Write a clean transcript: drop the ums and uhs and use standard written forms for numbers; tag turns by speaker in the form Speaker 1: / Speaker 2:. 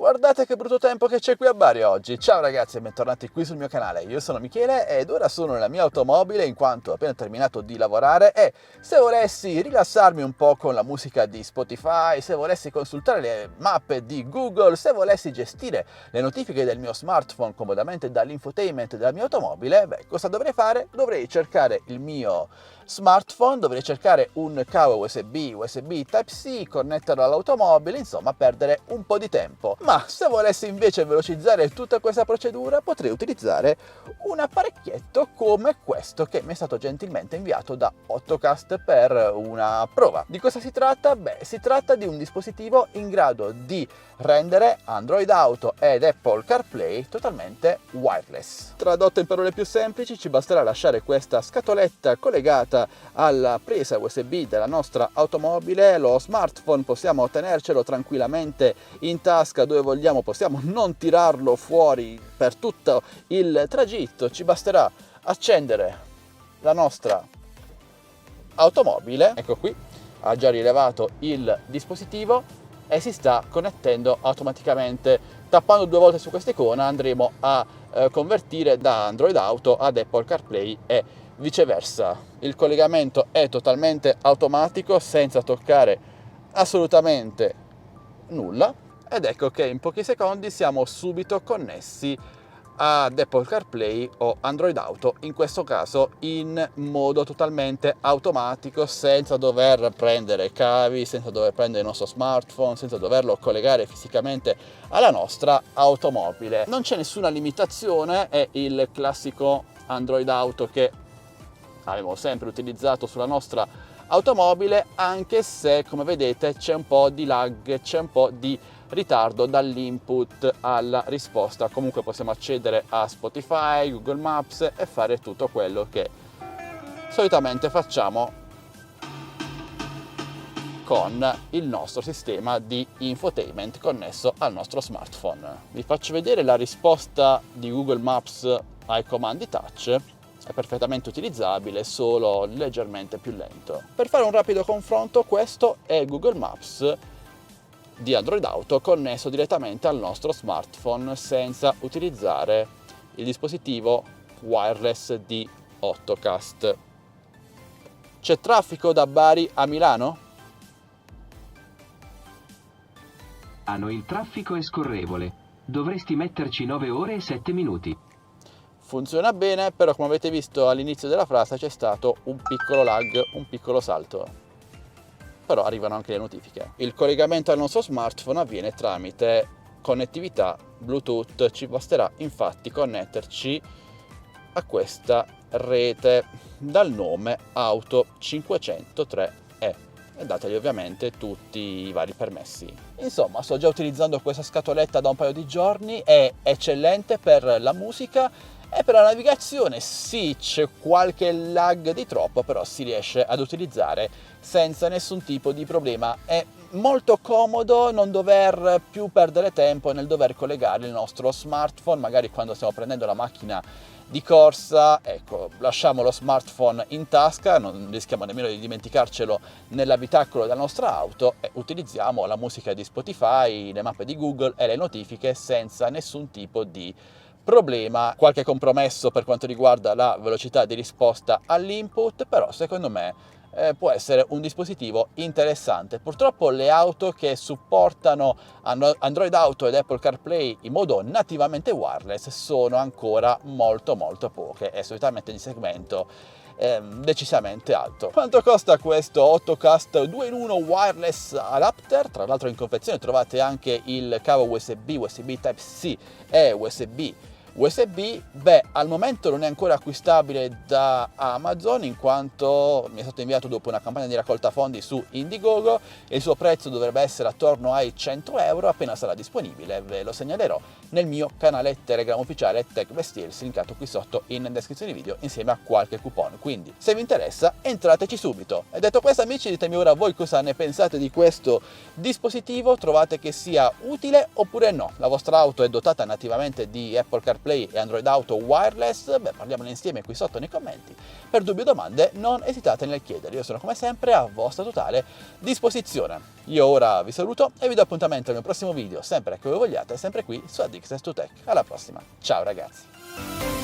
Speaker 1: Guardate che brutto tempo che c'è qui a Bari oggi. Ciao ragazzi e bentornati qui sul mio canale. Io sono Michele ed ora sono nella mia automobile in quanto ho appena terminato di lavorare e se volessi rilassarmi un po' con la musica di Spotify, se volessi consultare le mappe di Google, se volessi gestire le notifiche del mio smartphone comodamente dall'infotainment della mia automobile, cosa dovrei fare? Dovrei cercare il mio smartphone, dovrei cercare un cavo USB Type-C, connetterlo all'automobile, insomma perdere un po' di tempo. Ma se volessi invece velocizzare tutta questa procedura potrei utilizzare un apparecchietto come questo che mi è stato gentilmente inviato da Ottocast per una prova. Di cosa si tratta? Si tratta di un dispositivo in grado di rendere Android Auto ed Apple CarPlay totalmente wireless. Tradotto in parole più semplici, ci basterà lasciare questa scatoletta collegata alla presa USB della nostra automobile, lo smartphone possiamo tenercelo tranquillamente in tasca dove vogliamo, possiamo non tirarlo fuori per tutto il tragitto, ci basterà accendere la nostra automobile, ecco qui, ha già rilevato il dispositivo e si sta connettendo automaticamente. Tappando 2 volte su questa icona andremo a convertire da Android Auto ad Apple CarPlay e viceversa. Il collegamento è totalmente automatico senza toccare assolutamente nulla ed ecco che in pochi secondi siamo subito connessi ad Apple CarPlay o Android Auto, in questo caso in modo totalmente automatico, senza dover prendere cavi, senza dover prendere il nostro smartphone, senza doverlo collegare fisicamente alla nostra automobile. Non c'è nessuna limitazione, è il classico Android Auto che abbiamo sempre utilizzato sulla nostra automobile, anche se come vedete c'è un po' di lag, c'è un po' di ritardo dall'input alla risposta. Comunque possiamo accedere a Spotify, Google Maps e fare tutto quello che solitamente facciamo con il nostro sistema di infotainment connesso al nostro smartphone. Vi faccio vedere la risposta di Google Maps ai comandi touch. È perfettamente utilizzabile, solo leggermente più lento. Per fare un rapido confronto, questo è Google Maps di Android Auto connesso direttamente al nostro smartphone senza utilizzare il dispositivo wireless di Ottocast. C'è traffico da Bari a Milano?
Speaker 2: Il traffico è scorrevole. Dovresti metterci 9 ore e 7 minuti.
Speaker 1: Funziona bene, però come avete visto all'inizio della frase c'è stato un piccolo lag, un piccolo salto. Però arrivano anche le notifiche. Il collegamento al nostro smartphone avviene tramite connettività Bluetooth. Ci basterà infatti connetterci a questa rete dal nome Auto 503E e dategli ovviamente tutti i vari permessi. Insomma, sto già utilizzando questa scatoletta da un paio di giorni, è eccellente per la musica e per la navigazione. Sì, c'è qualche lag di troppo, però si riesce ad utilizzare senza nessun tipo di problema. È molto comodo non dover più perdere tempo nel dover collegare il nostro smartphone, magari quando stiamo prendendo la macchina di corsa, ecco, lasciamo lo smartphone in tasca, non rischiamo nemmeno di dimenticarcelo nell'abitacolo della nostra auto e utilizziamo la musica di Spotify, le mappe di Google e le notifiche senza nessun tipo di problema. Qualche compromesso per quanto riguarda la velocità di risposta all'input, però secondo me può essere un dispositivo interessante. Purtroppo le auto che supportano Android Auto ed Apple CarPlay in modo nativamente wireless sono ancora molto poche e solitamente di segmento decisamente alto. Quanto costa questo Ottocast 2 in 1 wireless adapter? Tra l'altro in confezione trovate anche il cavo USB Type-C e USB. Al momento non è ancora acquistabile da Amazon in quanto mi è stato inviato dopo una campagna di raccolta fondi su Indiegogo e il suo prezzo dovrebbe essere attorno ai 100 euro. Appena sarà disponibile ve lo segnalerò nel mio canale Telegram ufficiale TechBestDeals, linkato qui sotto in descrizione video insieme a qualche coupon, quindi se vi interessa entrateci subito. E detto questo amici, ditemi ora voi cosa ne pensate di questo dispositivo, trovate che sia utile oppure no? La vostra auto è dotata nativamente di Apple CarPlay CarPlay e Android Auto wireless? Beh, parliamone insieme qui sotto nei commenti. Per dubbi o domande non esitate nel chiedere, io sono come sempre a vostra totale disposizione. Io ora vi saluto e vi do appuntamento al mio prossimo video, sempre che voi vogliate, sempre qui su Addicted to Tech. Alla prossima, ciao ragazzi!